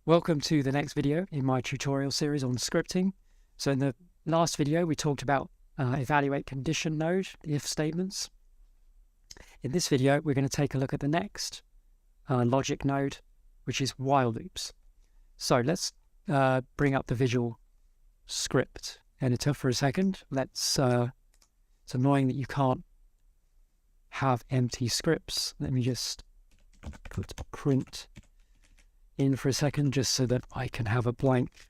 Welcome to the next video in my tutorial series on scripting. So in the last video, we talked about evaluate condition node, the if statements. In this video, we're going to take a look at the next logic node, which is while loops. So let's bring up the Visual Script editor for a second. It's annoying that you can't have empty scripts. Let me just put print in for a second just so that I can have a blank,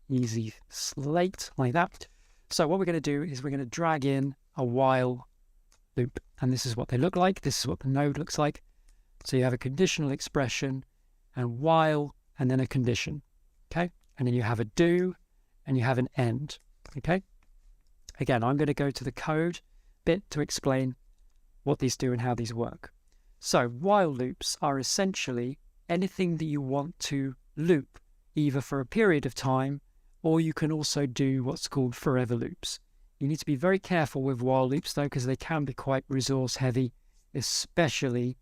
easy slate like that. So what we're going to do is we're going to drag in a while loop, and this is what they look like. This is what the node looks like. So you have a conditional expression and while and then a condition, okay? And then you have a do and you have an end, okay? Again, I'm going to go to the code bit to explain what these do and how these work. So while loops are essentially anything that you want to loop, either for a period of time, or you can also do what's called forever loops. You need to be very careful with while loops though, because they can be quite resource heavy, especially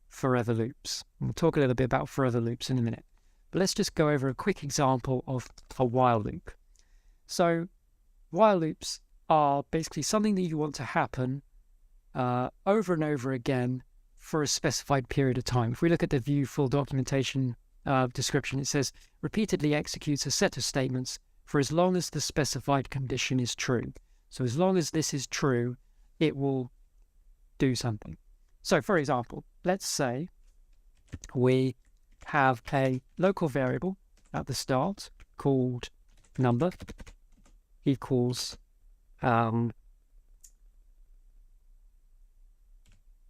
forever loops. And we'll talk a little bit about forever loops in a minute. But let's just go over a quick example of a while loop. So while loops are basically something that you want to happen over and over again for a specified period of time. If we look at the view full documentation description, it says repeatedly executes a set of statements for as long as the specified condition is true. So as long as this is true, it will do something. So for example, let's say we have a local variable at the start called number equals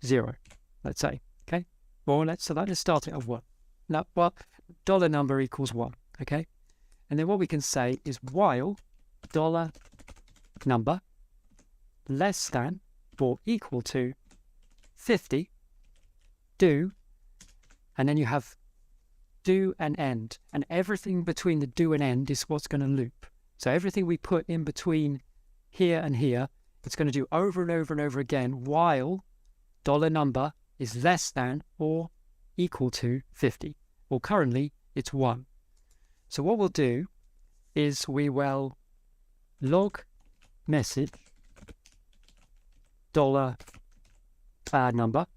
0. Let's say, okay? Well, let's start it at 1. Now, well, dollar number equals 1, okay? And then what we can say is while dollar number less than or equal to 50, do, and then you have do and end. And everything between the do and end is what's going to loop. So everything we put in between here and here, it's going to do over and over and over again while dollar number is less than or equal to 50. Well, currently it's 1. So what we'll do is we will log message dollar number.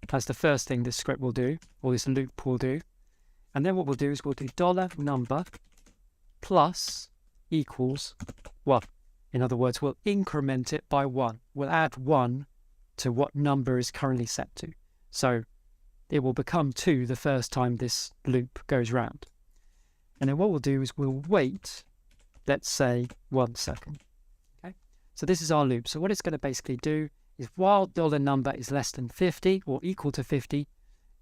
That's the first thing this script will do, or this loop will do. And then what we'll do is we'll do dollar number plus equals 1. In other words, we'll increment it by 1. We'll add 1 to what number is currently set to. So it will become 2 the first time this loop goes round. And then what we'll do is we'll wait, let's say 1 second. Okay. So this is our loop. So what it's going to basically do is while dollar number is less than 50 or equal to 50,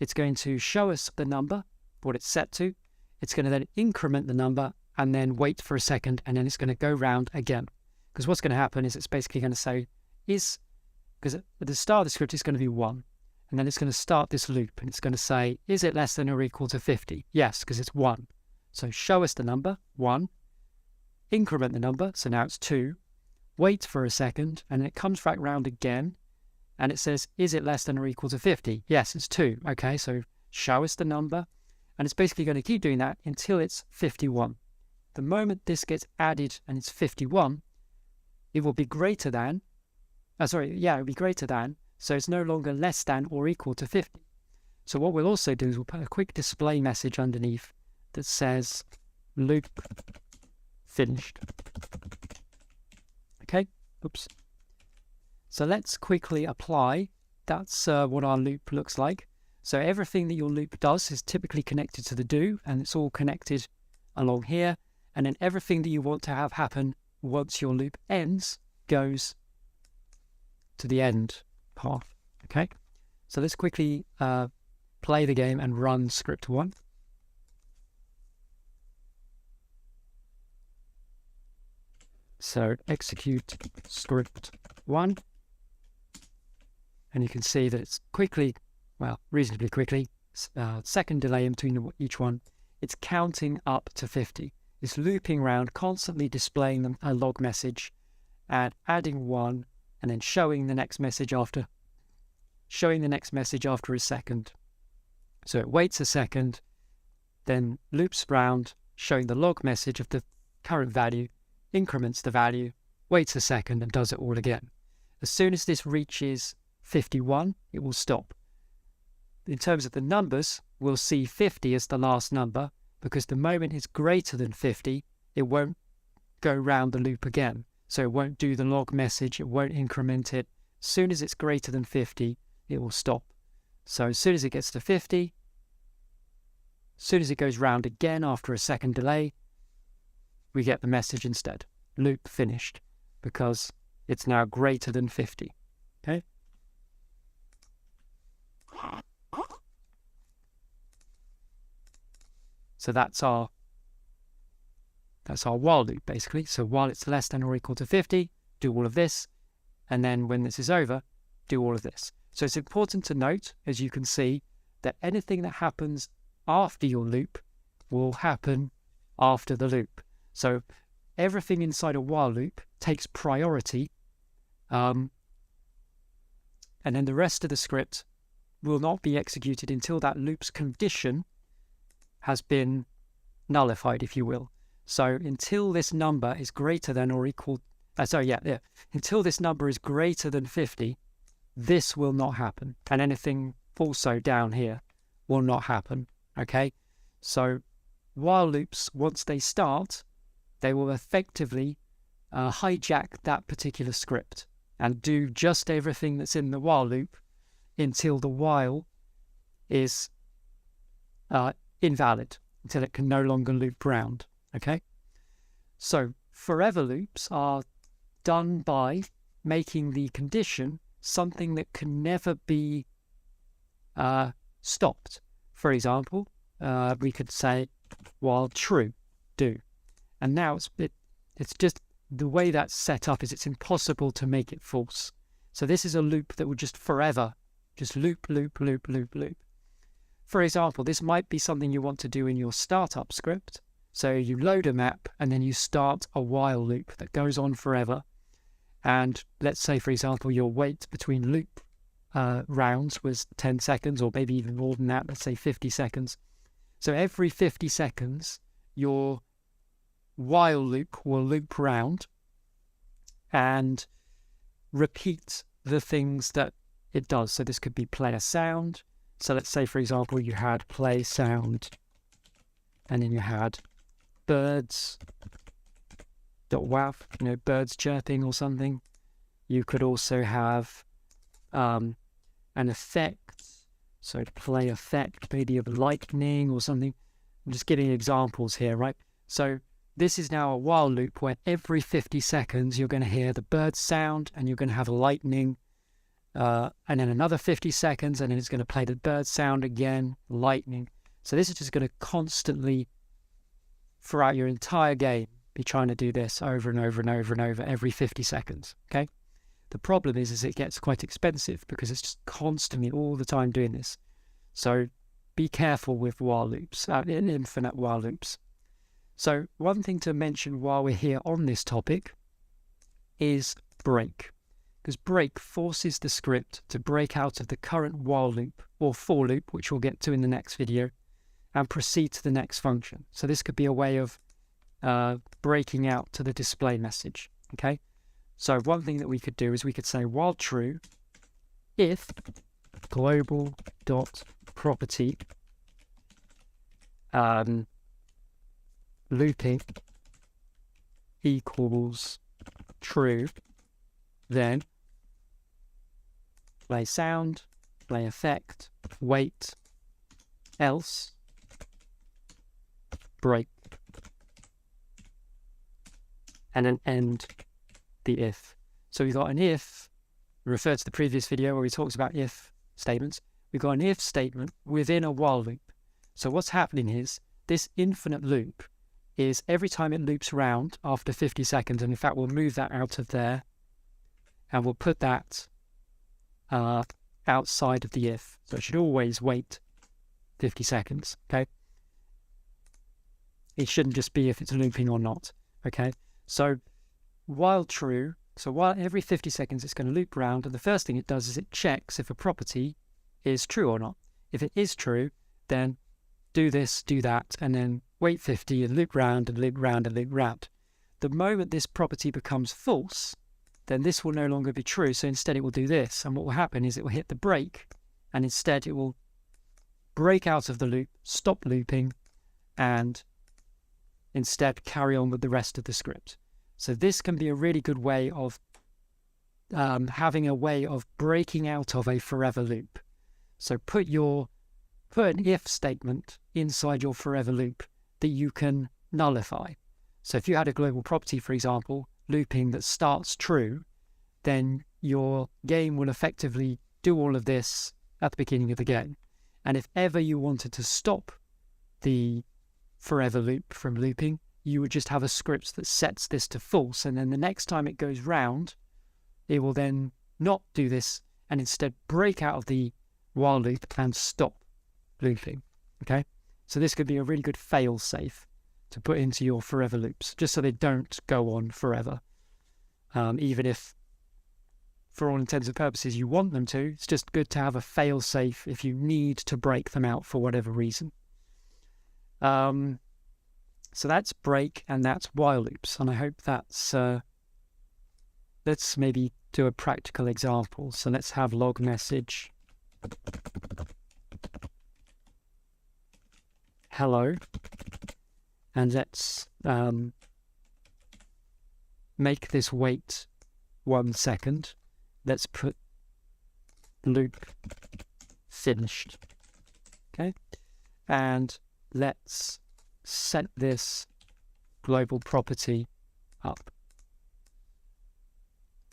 it's going to show us the number, what it's set to. It's going to then increment the number and then wait for a second, and then it's going to go round again. Because what's going to happen is it's basically going to say because at the start of the script it's going to be 1, and then it's going to start this loop and it's going to say, is it less than or equal to 50? Yes, because it's 1. So show us the number, 1, increment the number, so now it's 2, wait for a second, and then it comes back round again, and it says, is it less than or equal to 50? Yes, it's 2. Okay, so show us the number, and it's basically going to keep doing that until it's 51. The moment this gets added and it's 51, it will be greater than, it'll be greater than, so it's no longer less than or equal to 50. So what we'll also do is we'll put a quick display message underneath that says loop finished. Okay, oops. So let's quickly apply. That's what our loop looks like. So everything that your loop does is typically connected to the do, and it's all connected along here. And then everything that you want to have happen once your loop ends goes to the end path. Okay, so let's quickly play the game and run script 1. So execute script 1, and you can see that it's quickly, well, reasonably quickly, second delay in between each one, it's counting up to 50. It's looping around, constantly displaying them a log message and adding 1 and then showing the next message after a second. So it waits a second, then loops round, showing the log message of the current value, increments the value, waits a second, and does it all again. As soon as this reaches 51, it will stop. In terms of the numbers, we'll see 50 as the last number, because the moment it's greater than 50, it won't go round the loop again. So it won't do the log message, it won't increment it. As soon as it's greater than 50, it will stop. So as soon as it gets to 50, as soon as it goes round again after a second delay, we get the message instead. Loop finished, because it's now greater than 50. Okay? So that's our while loop, basically. So while it's less than or equal to 50, do all of this. And then when this is over, do all of this. So it's important to note, as you can see, that anything that happens after your loop will happen after the loop. So everything inside a while loop takes priority, and then the rest of the script will not be executed until that loop's condition has been nullified, if you will. So until this number is greater than or equal, until this number is greater than 50, this will not happen. And anything also down here will not happen, okay? So while loops, once they start, they will effectively hijack that particular script and do just everything that's in the while loop until the while is invalid, until it can no longer loop round, okay? So forever loops are done by making the condition something that can never be stopped. For example, we could say while true, do. And now it's just the way that's set up is it's impossible to make it false. So this is a loop that will just forever just loop, loop, loop, loop, loop. For example, this might be something you want to do in your startup script. So you load a map and then you start a while loop that goes on forever. And let's say, for example, your wait between loop rounds was 10 seconds or maybe even more than that, let's say 50 seconds. So every 50 seconds, your while loop will loop round and repeat the things that it does. So this could be play a sound. So let's say, for example, you had play sound and then you had birds.wav, birds chirping or something. You could also have an effect. So to play effect, maybe of lightning or something. I'm just giving examples here, right? So this is now a while loop where every 50 seconds you're going to hear the bird sound and you're going to have a lightning, and then another 50 seconds and then it's going to play the bird sound again, lightning. So this is just going to constantly, throughout your entire game, be trying to do this over and over and over and over every 50 seconds, okay? The problem is it gets quite expensive because it's just constantly all the time doing this. So be careful with while loops, infinite while loops. So one thing to mention while we're here on this topic is break, because break forces the script to break out of the current while loop or for loop, which we'll get to in the next video, and proceed to the next function. So this could be a way of breaking out to the display message, okay? So one thing that we could do is we could say while true, if global.property looping equals true, then play sound, play effect, wait, else, break, and then end the if. So we've got an if, refer to the previous video where we talked about if statements. We've got an if statement within a while loop. So what's happening is this infinite loop is every time it loops round after 50 seconds, and in fact we'll move that out of there and we'll put that outside of the if. So it should always wait 50 seconds, okay? It shouldn't just be if it's looping or not, okay? So while true, so while every 50 seconds it's going to loop round, and the first thing it does is it checks if a property is true or not. If it is true, then do this, do that, and then wait 50 and loop round and loop round and loop round. The moment this property becomes false, then this will no longer be true. So instead it will do this. And what will happen is it will hit the break, and instead it will break out of the loop, stop looping, and instead carry on with the rest of the script. So this can be a really good way of having a way of breaking out of a forever loop. So put an if statement inside your forever loop that you can nullify. So if you had a global property, for example, looping that starts true, then your game will effectively do all of this at the beginning of the game. And if ever you wanted to stop the forever loop from looping, you would just have a script that sets this to false, and then the next time it goes round, it will then not do this and instead break out of the while loop and stop looping. Okay, so this could be a really good fail safe to put into your forever loops, just so they don't go on forever. Even if, for all intents and purposes, you want them to, it's just good to have a fail safe if you need to break them out for whatever reason. So that's break and that's while loops, and I hope that's let's maybe do a practical example. So let's have log message hello, and let's make this wait 1 second. Let's put loop finished. Okay, and let's set this global property up.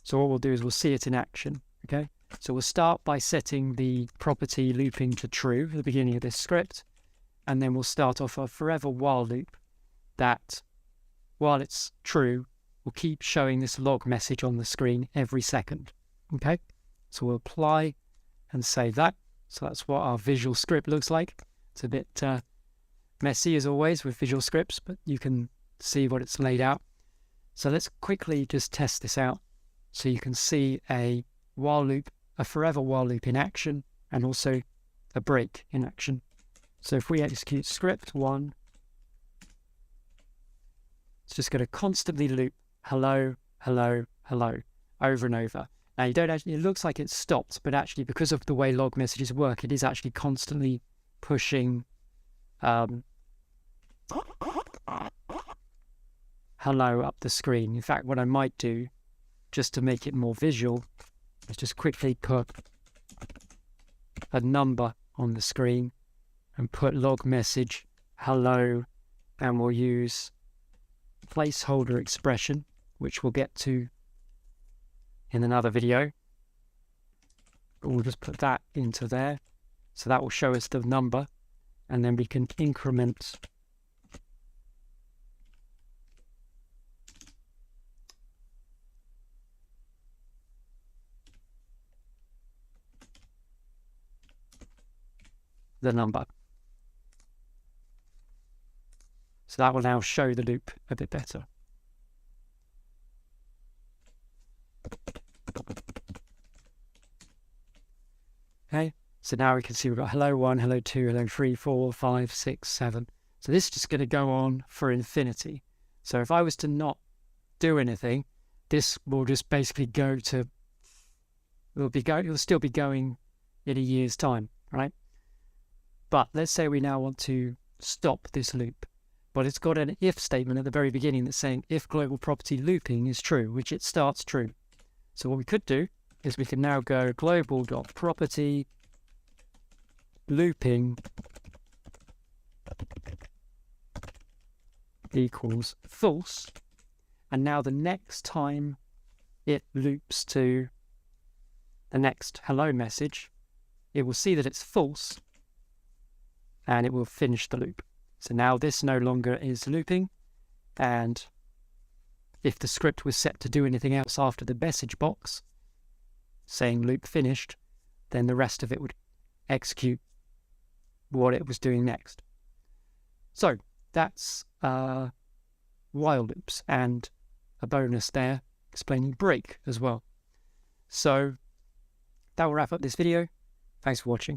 So what we'll do is we'll see it in action. Okay, so we'll start by setting the property looping to true at the beginning of this script, and then we'll start off a forever while loop that, while it's true, will keep showing this log message on the screen every second. Okay, so we'll apply and save that. So that's what our visual script looks like. It's a bit messy as always with visual scripts, but you can see what it's laid out. So let's quickly just test this out so you can see a while loop, a forever while loop in action, and also a break in action. So if we execute script 1, it's just going to constantly loop hello, hello, hello over and over. Now you don't actually, it looks like it's stopped, but actually because of the way log messages work, it is actually constantly pushing hello up the screen. In fact, what I might do, just to make it more visual, is just quickly put a number on the screen and put log message hello, and we'll use placeholder expression, which we'll get to in another video. But we'll just put that into there, so that will show us the number, and then we can increment the number. So that will now show the loop a bit better. Okay, so now we can see we've got hello 1, hello 2, hello 3, 4, 5, 6, 7. So this is just going to go on for infinity. So if I was to not do anything, this will just basically go to, it'll still be going in a year's time, right? But let's say we now want to stop this loop, but it's got an if statement at the very beginning that's saying if global property looping is true, which it starts true. So what we could do is we can now go global.property looping equals false, and now the next time it loops to the next hello message, it will see that it's false and it will finish the loop. So now this no longer is looping, and if the script was set to do anything else after the message box saying loop finished, then the rest of it would execute what it was doing next. So that's while loops, and a bonus there explaining break as well. So that will wrap up this video. Thanks for watching.